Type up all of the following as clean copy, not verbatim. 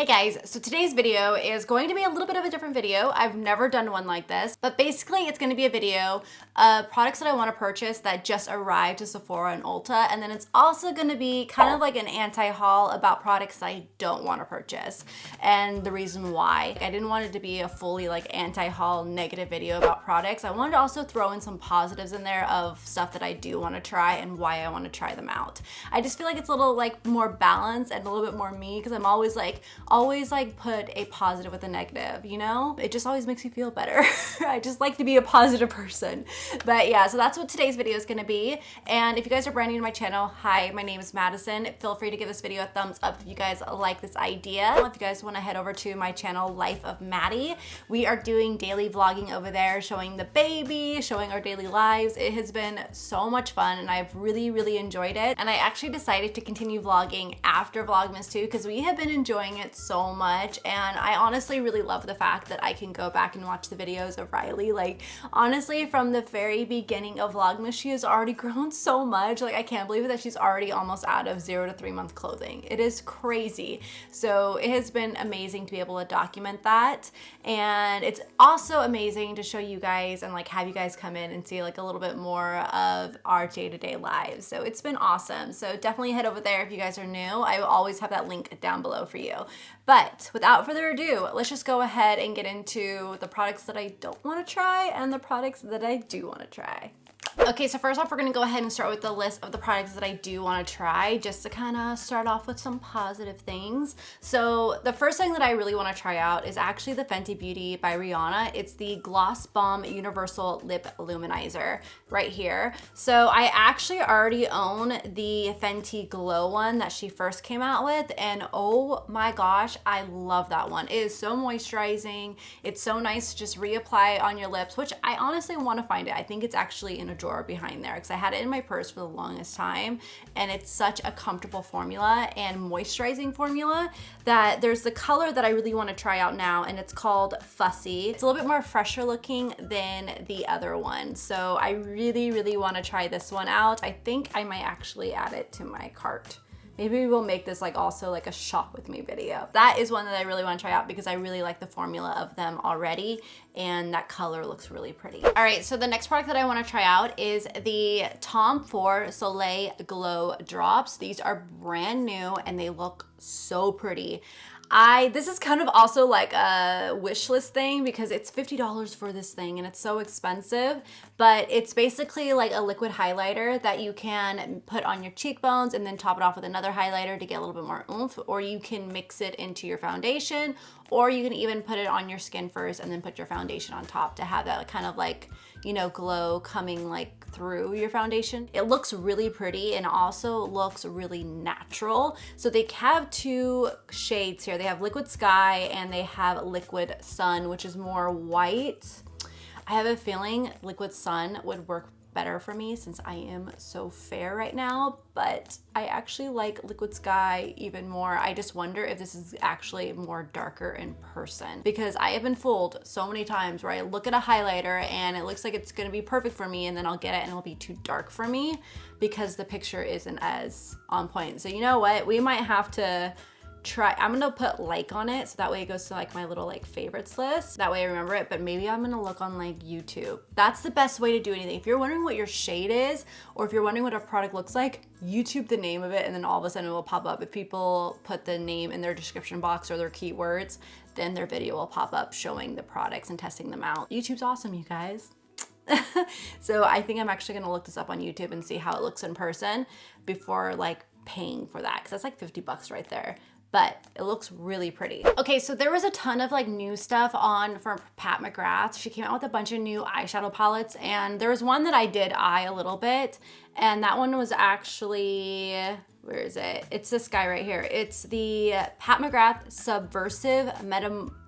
Hey guys, so today's video is going to be a little bit of a different video. I've never done one like this, but basically it's going to be a video of products that I want to purchase that just arrived to Sephora and Ulta, and then it's also going to be kind of like an anti-haul about products that I don't want to purchase and the reason why. I didn't want it to be a fully like anti-haul negative video about products. I wanted to also throw in some positives in there of stuff that I do want to try and why I want to try them out. I just feel like it's a little like more balanced and a little bit more me because I'm always like put a positive with a negative, you know? It just always makes me feel better. I just like to be a positive person. But yeah, so that's what today's video is gonna be. And if you guys are brand new to my channel, hi, my name is Madison. Feel free to give this video a thumbs up if you guys like this idea. If you guys wanna head over to my channel, Life of Maddie, we are doing daily vlogging over there, showing the baby, showing our daily lives. It has been so much fun and I've really enjoyed it. And I actually decided to continue vlogging after Vlogmas too because we have been enjoying it so much, and I honestly really love the fact that I can go back and watch the videos of Riley. Like honestly, from the very beginning of Vlogmas, she has already grown so much. Like I can't believe that she's already almost out of 0 to 3 month clothing. It is crazy. So it has been amazing to be able to document that, and it's also amazing to show you guys and like have you guys come in and see like a little bit more of our day-to-day lives. So it's been awesome. So definitely head over there if you guys are new. I will always have that link down below for you. But without further ado, let's just go ahead and get into the products that I don't want to try and the products that I do want to try. Okay, so first off, we're gonna go ahead and start with the list of the products that I do want to try, just to kind of start off with some positive things. So the first thing that I really want to try out is actually the Fenty Beauty by Rihanna. It's the Gloss Bomb Universal Lip Luminizer right here. So I actually already own the Fenty Glow one that she first came out with, and oh my gosh, I love that one. It is so moisturizing. It's so nice to just reapply on your lips, which I honestly want to find it. I think it's actually in a drawer behind there because I had it in my purse for the longest time, and it's such a comfortable formula and moisturizing formula that there's the color that I really want to try out now, and it's called Fussy. It's a little bit more fresher looking than the other one, so I really want to try this one out. I think I might actually add it to my cart. Maybe we'll make this like also like a shop with me video. That is one that I really want to try out because I really like the formula of them already, and that color looks really pretty. All right, so the next product that I want to try out is the Tom Ford Soleil Glow Drops. These are brand new and they look so pretty. This is kind of also like a wish list thing because it's $50 for this thing and it's so expensive, but it's basically like a liquid highlighter that you can put on your cheekbones and then top it off with another highlighter to get a little bit more oomph, or you can mix it into your foundation, or you can even put it on your skin first and then put your foundation on top to have that kind of like, you know, glow coming like through your foundation. It looks really pretty and also looks really natural. So they have two shades here. They have Liquid Sky and they have Liquid Sun, which is more white. I have a feeling Liquid Sun would work better for me since I am so fair right now, but I actually like Liquid Sky even more. I just wonder if this is actually more darker in person, because I have been fooled so many times where I look at a highlighter and it looks like it's gonna be perfect for me, and then I'll get it and it'll be too dark for me because the picture isn't as on point. So you know what? We might have to try. I'm gonna put like on it so that way it goes to like my little like favorites list. That way I remember it, but maybe I'm gonna look on like YouTube. That's the best way to do anything. If you're wondering what your shade is, or if you're wondering what a product looks like, YouTube the name of it and then all of a sudden it will pop up. If people put the name in their description box or their keywords, then their video will pop up showing the products and testing them out. YouTube's awesome, you guys. So I think I'm actually gonna look this up on YouTube and see how it looks in person before like paying for that, because that's like $50 right there. But it looks really pretty. Okay, so there was a ton of like new stuff on from Pat McGrath. She came out with a bunch of new eyeshadow palettes, and there was one that I did eye a little bit, and that one was actually, where is it? It's this guy right here. It's the Pat McGrath Subversive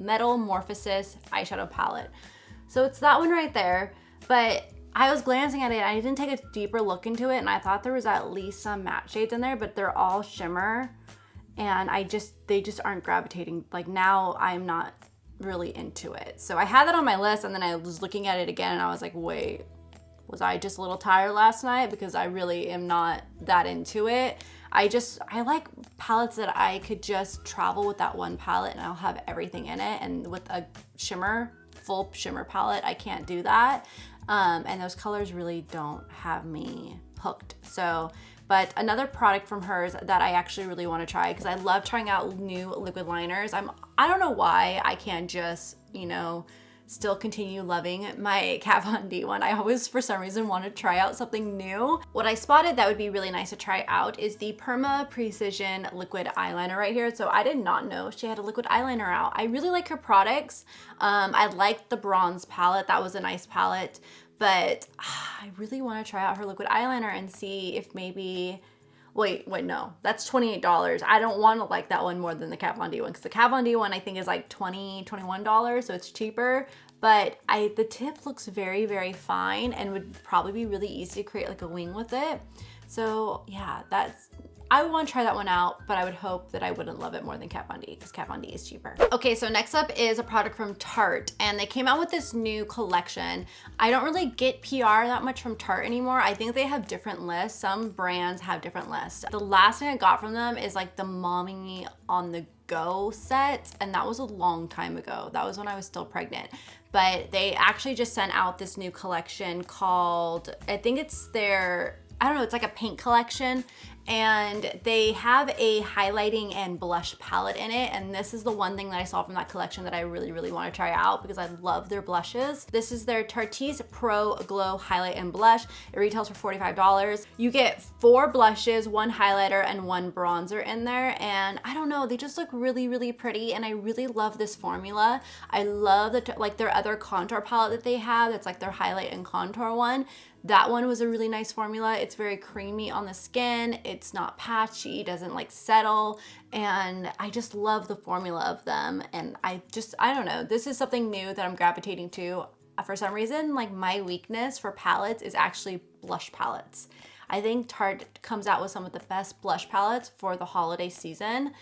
Metamorphosis eyeshadow palette. So it's that one right there, but I was glancing at it, I didn't take a deeper look into it, and I thought there was at least some matte shades in there, but they're all shimmer. And they just aren't gravitating. Like now I'm not really into it. So I had that on my list, and then I was looking at it again and I was like, wait, was I just a little tired last night? Because I really am not that into it. I like palettes that I could just travel with that one palette and I'll have everything in it. And with a full shimmer palette, I can't do that. And those colors really don't have me hooked. So, but another product from hers that I actually really want to try, because I love trying out new liquid liners. I don't know why I can't just, you know, still continue loving my Kat Von D one. I always, for some reason, want to try out something new. What I spotted that would be really nice to try out is the Perma Precision liquid eyeliner right here. So I did not know she had a liquid eyeliner out. I really like her products. I liked the bronze palette. That was a nice palette. But I really want to try out her liquid eyeliner and see if maybe, wait, no, that's $28. I don't want to like that one more than the Kat Von D one, because the Kat Von D one I think is like $20, $21, so it's cheaper. But the tip looks very, very fine and would probably be really easy to create like a wing with it. So yeah, I would want to try that one out, but I would hope that I wouldn't love it more than Kat Von D, because Kat Von D is cheaper. Okay, so next up is a product from Tarte, and they came out with this new collection. I don't really get PR that much from Tarte anymore. I think they have different lists. Some brands have different lists. The last thing I got from them is like the Mommy on the Go set, and that was a long time ago. That was when I was still pregnant. But they actually just sent out this new collection called, I think it's their, I don't know, it's like a pink collection, and they have a highlighting and blush palette in it, and this is the one thing that I saw from that collection that I really, really want to try out because I love their blushes. This is their Tarte's Pro Glow Highlight and Blush. It retails for $45. You get 4 blushes, 1 highlighter, and 1 bronzer in there, and I don't know, they just look really, really pretty, and I really love this formula. I love like their other contour palette that they have, that's like their highlight and contour one. That one was a really nice formula. It's very creamy on the skin. It's not patchy, doesn't like settle. And I just love the formula of them. And I don't know, this is something new that I'm gravitating to. For some reason, like my weakness for palettes is actually blush palettes. I think Tarte comes out with some of the best blush palettes for the holiday season,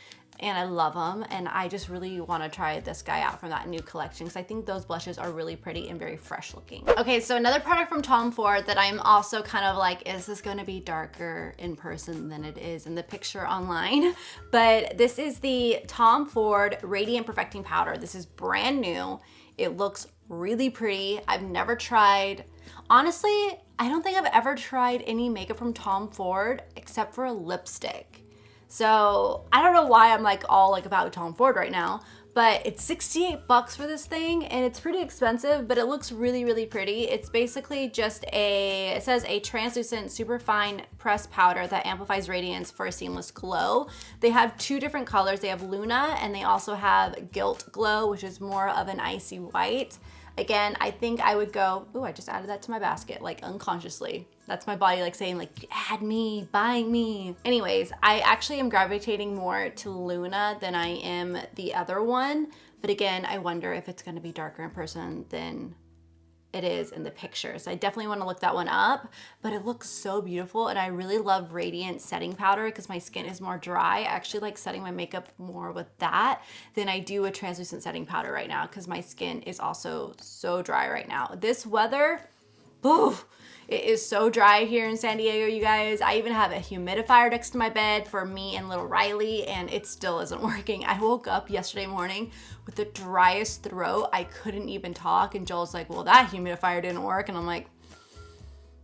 and I love them, and I just really want to try this guy out from that new collection because I think those blushes are really pretty and very fresh looking. Okay, so another product from Tom Ford that I'm also kind of like, is this going to be darker in person than it is in the picture online? But this is the Tom Ford Radiant Perfecting Powder. This is brand new. It looks really pretty. I've never tried, honestly, I don't think I've ever tried any makeup from Tom Ford except for a lipstick. So I don't know why I'm like all like about Tom Ford right now, but it's $68 for this thing, and it's pretty expensive, but it looks really, really pretty. It's basically just it says a translucent superfine pressed powder that amplifies radiance for a seamless glow. They have 2 different colors. They have Luna, and they also have Gilt Glow, which is more of an icy white. Again, I think I would go, ooh, I just added that to my basket, like unconsciously. That's my body like saying like, add me, buy me. Anyways, I actually am gravitating more to Luna than I am the other one. But again, I wonder if it's gonna be darker in person than it is in the pictures. I definitely want to look that one up, but it looks so beautiful, and I really love Radiant setting powder because my skin is more dry. I actually like setting my makeup more with that than I do a translucent setting powder right now because my skin is also so dry right now. This weather, oof, it is so dry here in San Diego, you guys. I even have a humidifier next to my bed for me and little Riley, and it still isn't working. I woke up yesterday morning with the driest throat. I couldn't even talk, and Joel's like, well, that humidifier didn't work, and I'm like,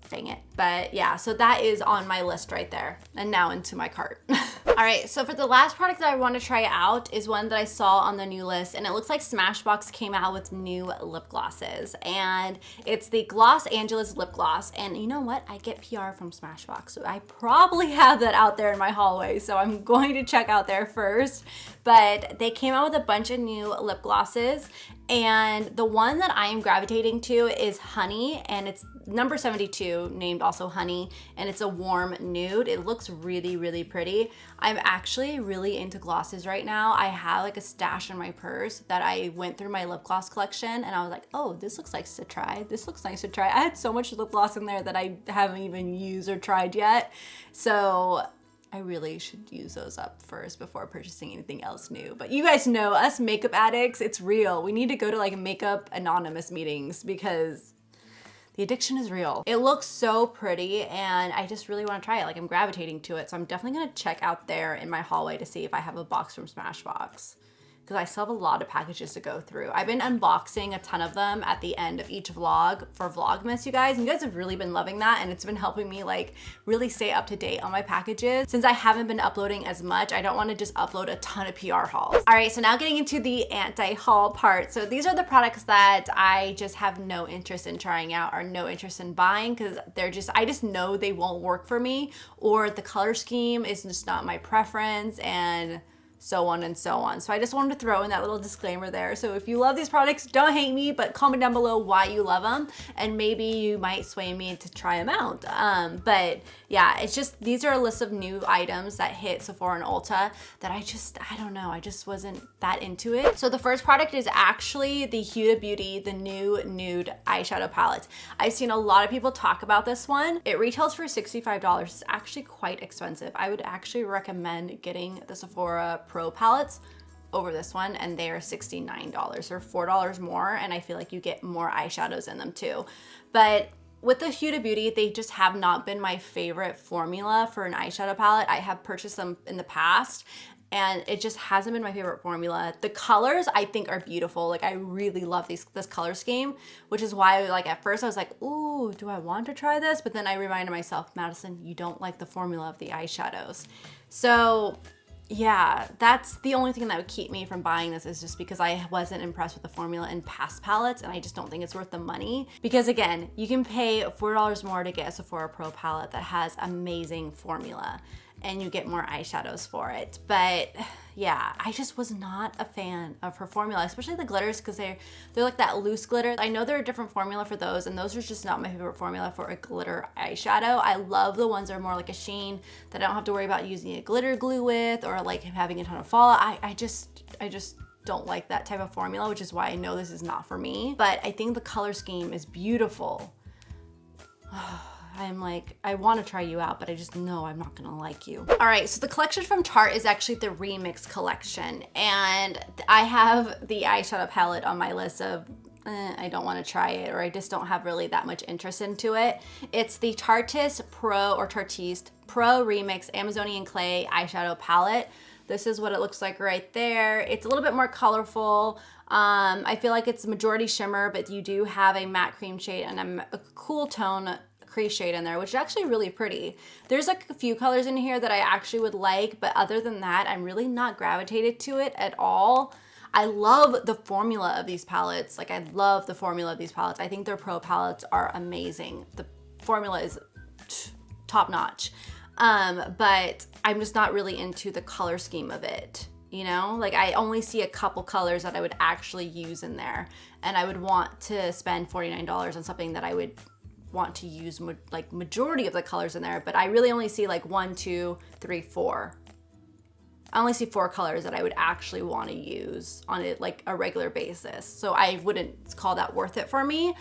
dang it. But yeah, so that is on my list right there. And now into my cart. All right, so for the last product that I want to try out is one that I saw on the new list, and it looks like Smashbox came out with new lip glosses, and it's the Gloss Angeles lip gloss. And you know what? I get PR from Smashbox, so I probably have that out there in my hallway, so I'm going to check out there first. But they came out with a bunch of new lip glosses, and the one that I am gravitating to is Honey, and it's number 72, named also Honey, and it's a warm nude. It looks really, really pretty. I'm actually really into glosses right now. I have like a stash in my purse that I went through my lip gloss collection, and I was like, oh, this looks nice to try. This looks nice to try. I had so much lip gloss in there that I haven't even used or tried yet. So I really should use those up first before purchasing anything else new. But you guys know, us makeup addicts, it's real. We need to go to like makeup anonymous meetings because the addiction is real. It looks so pretty and I just really want to try it. Like I'm gravitating to it. So I'm definitely going to check out there in my hallway to see if I have a box from Smashbox, because I still have a lot of packages to go through. I've been unboxing a ton of them at the end of each vlog for Vlogmas, you guys. And you guys have really been loving that, and it's been helping me like really stay up to date on my packages. Since I haven't been uploading as much, I don't want to just upload a ton of PR hauls. All right, so now getting into the anti-haul part. So these are the products that I just have no interest in trying out or no interest in buying, because I just know they won't work for me, or the color scheme is just not my preference, and so on and so on. So I just wanted to throw in that little disclaimer there. So if you love these products, don't hate me, but comment down below why you love them, and maybe you might sway me to try them out. But yeah, it's just, these are a list of new items that hit Sephora and Ulta that I don't know, I just wasn't that into it. So the first product is actually the Huda Beauty, the new nude eyeshadow palette. I've seen a lot of people talk about this one. It retails for $65. It's actually quite expensive. I would actually recommend getting the Sephora Pro palettes over this one, and they are $69 or $4 more, and I feel like you get more eyeshadows in them too. But with the Huda Beauty, they just have not been my favorite formula for an eyeshadow palette. I have purchased them in the past, and it just hasn't been my favorite formula. The colors I think are beautiful. Like I really love this color scheme, which is why like at first I was like, ooh, do I want to try this? But then I reminded myself, Madison, you don't like the formula of the eyeshadows. So yeah, that's the only thing that would keep me from buying this, is just because I wasn't impressed with the formula in past palettes, and I just don't think it's worth the money. Because again, you can pay $4 more to get a Sephora Pro palette that has amazing formula, and you get more eyeshadows for it. But yeah, I just was not a fan of her formula, especially the glitters, because they're like that loose glitter. I know they're a different formula for those, and those are just not my favorite formula for a glitter eyeshadow. I love the ones that are more like a sheen that I don't have to worry about using a glitter glue with, or like having a ton of fallout. I just don't like that type of formula, which is why I know this is not for me. But I think the color scheme is beautiful. I'm like, I want to try you out, but I just know I'm not gonna like you. All right, so the collection from Tarte is actually the Remix collection, and I have the eyeshadow palette on my list of I don't want to try it, or I just don't have really that much interest into it. It's the Tartiste Pro Remix Amazonian Clay eyeshadow palette. This is what it looks like right there. It's a little bit more colorful. I feel like it's majority shimmer, but you do have a matte cream shade and a cool tone crease shade in there, which is actually really pretty. There's like a few colors in here that I actually would like, but other than that, I'm really not gravitated to it at all. I love the formula of these palettes. Like I love the formula of these palettes. I think their Pro palettes are amazing. The formula is top notch. But I'm just not really into the color scheme of it. You know, like I only see a couple colors that I would actually use in there, and I would want to spend $49 on something that I would want to use like majority of the colors in there, but I really only see like 1, 2, 3, 4. I only see 4 colors that I would actually want to use on it like a regular basis. So I wouldn't call that worth it for me.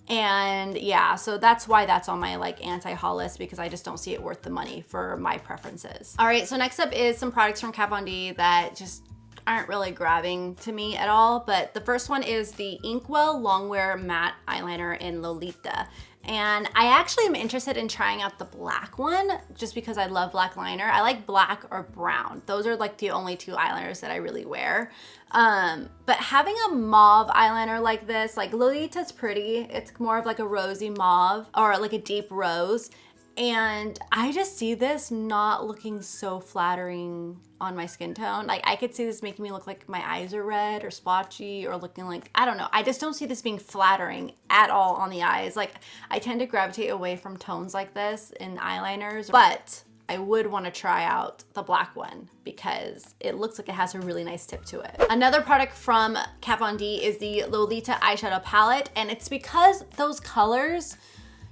And yeah, so that's why that's on my like anti-haul list, because I just don't see it worth the money for my preferences. All right, so next up is some products from Kat Von D that just aren't really grabbing to me at all. But the first one is the Inkwell Longwear Matte Eyeliner in Lolita. And I actually am interested in trying out the black one, just because I love black liner. I like black or brown. Those are like the only 2 eyeliners that I really wear. But having a mauve eyeliner like this, like Lolita's pretty. It's more of like a rosy mauve, or like a deep rose. And I just see this not looking so flattering on my skin tone. Like I could see this making me look like my eyes are red or splotchy, or looking like, I don't know. I just don't see this being flattering at all on the eyes. Like I tend to gravitate away from tones like this in eyeliners, but I would want to try out the black one because it looks like it has a really nice tip to it. Another product from Kat Von D is the Lolita eyeshadow palette, and it's because those colors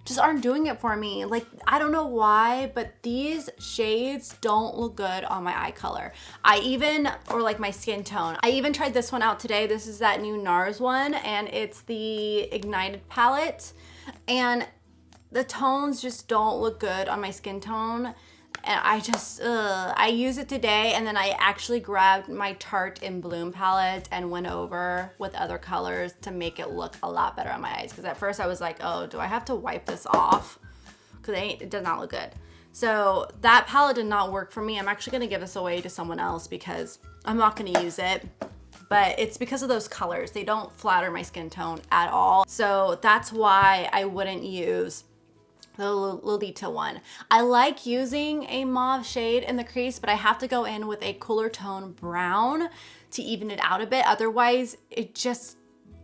just aren't doing it for me. Like, I don't know why, but these shades don't look good on my eye color. Or like my skin tone. I even tried this one out today. This is that new NARS one, and it's the Ignited palette. And the tones just don't look good on my skin tone. and I used it today, and then I actually grabbed my Tarte in Bloom palette and went over with other colors to make it look a lot better on my eyes. Because at first I was like, oh, do I have to wipe this off? Because it does not look good. So that palette did not work for me. I'm actually gonna give this away to someone else because I'm not gonna use it. But it's because of those colors. They don't flatter my skin tone at all. So that's why I wouldn't use the Lolita one. I like using a mauve shade in the crease, but I have to go in with a cooler tone brown to even it out a bit. Otherwise, it just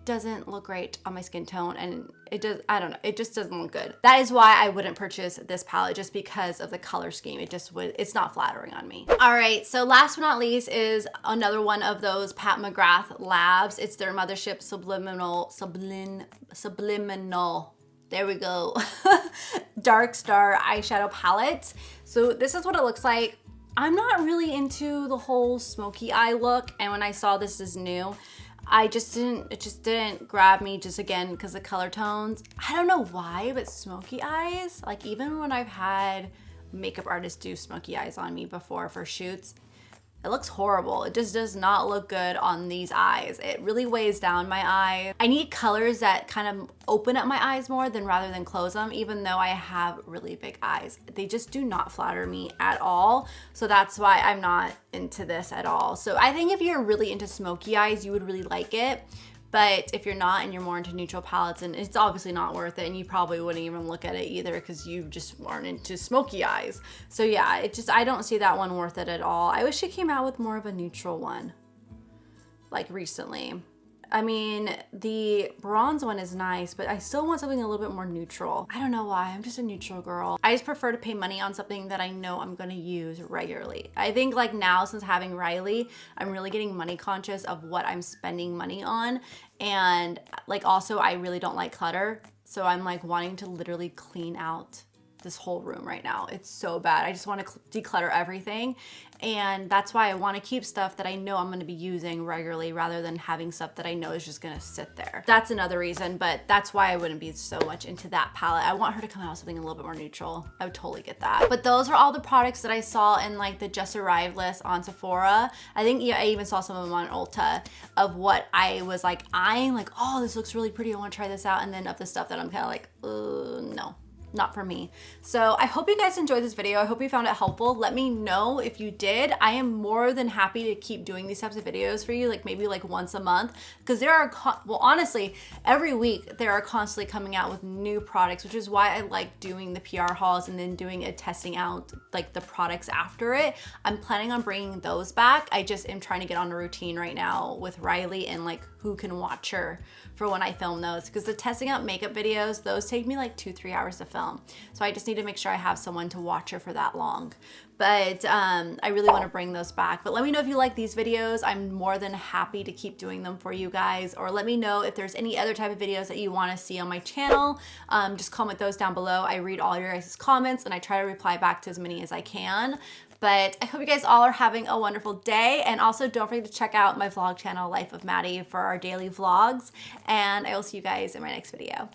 doesn't look great on my skin tone, and I don't know, it just doesn't look good. That is why I wouldn't purchase this palette, just because of the color scheme. It's not flattering on me. All right, so last but not least is another one of those Pat McGrath labs. It's their Mothership Subliminal, there we go, Dark Star eyeshadow palette. So this is what it looks like. I'm not really into the whole smoky eye look, and when I saw this is new, it just didn't grab me, just again because the color tones. I don't know why, but smoky eyes, like even when I've had makeup artists do smoky eyes on me before for shoots, it looks horrible. It just does not look good on these eyes. It really weighs down my eye. I need colors that kind of open up my eyes more rather than close them, even though I have really big eyes. They just do not flatter me at all. So that's why I'm not into this at all. So I think if you're really into smoky eyes, you would really like it. But if you're not and you're more into neutral palettes, and it's obviously not worth it, and you probably wouldn't even look at it either because you just aren't into smoky eyes. So yeah, I don't see that one worth it at all. I wish it came out with more of a neutral one, like recently. I mean, the bronze one is nice, but I still want something a little bit more neutral. I don't know why, I'm just a neutral girl. I just prefer to pay money on something that I know I'm gonna use regularly. I think like now, since having Riley, I'm really getting money conscious of what I'm spending money on. And like also, I really don't like clutter. So I'm like wanting to literally clean out this whole room right now. It's so bad. I just want to declutter everything. And that's why I want to keep stuff that I know I'm going to be using regularly rather than having stuff that I know is just going to sit there. That's another reason, but that's why I wouldn't be so much into that palette. I want her to come out with something a little bit more neutral. I would totally get that. But those are all the products that I saw in like the just arrived list on Sephora. I think I even saw some of them on Ulta of what I was like eyeing, like, oh, this looks really pretty. I want to try this out. And then of the stuff that I'm kind of like, no. Not for me. So I hope you guys enjoyed this video. I hope you found it helpful. Let me know if you did. I am more than happy to keep doing these types of videos for you, like maybe like once a month, because there are, well, honestly, every week there are constantly coming out with new products, which is why I like doing the PR hauls and then doing a testing out like the products after it. I'm planning on bringing those back. I just am trying to get on a routine right now with Riley and like who can watch her for when I film those, because the testing out makeup videos, those take me like 2-3 hours to film. So I just need to make sure I have someone to watch her for that long. But I really want to bring those back. But let me know if you like these videos. I'm more than happy to keep doing them for you guys. Or let me know if there's any other type of videos that you want to see on my channel. Just comment those down below. I read all your guys' comments and I try to reply back to as many as I can. But I hope you guys all are having a wonderful day. And also don't forget to check out my vlog channel, Life of Maddie, for our daily vlogs. And I will see you guys in my next video.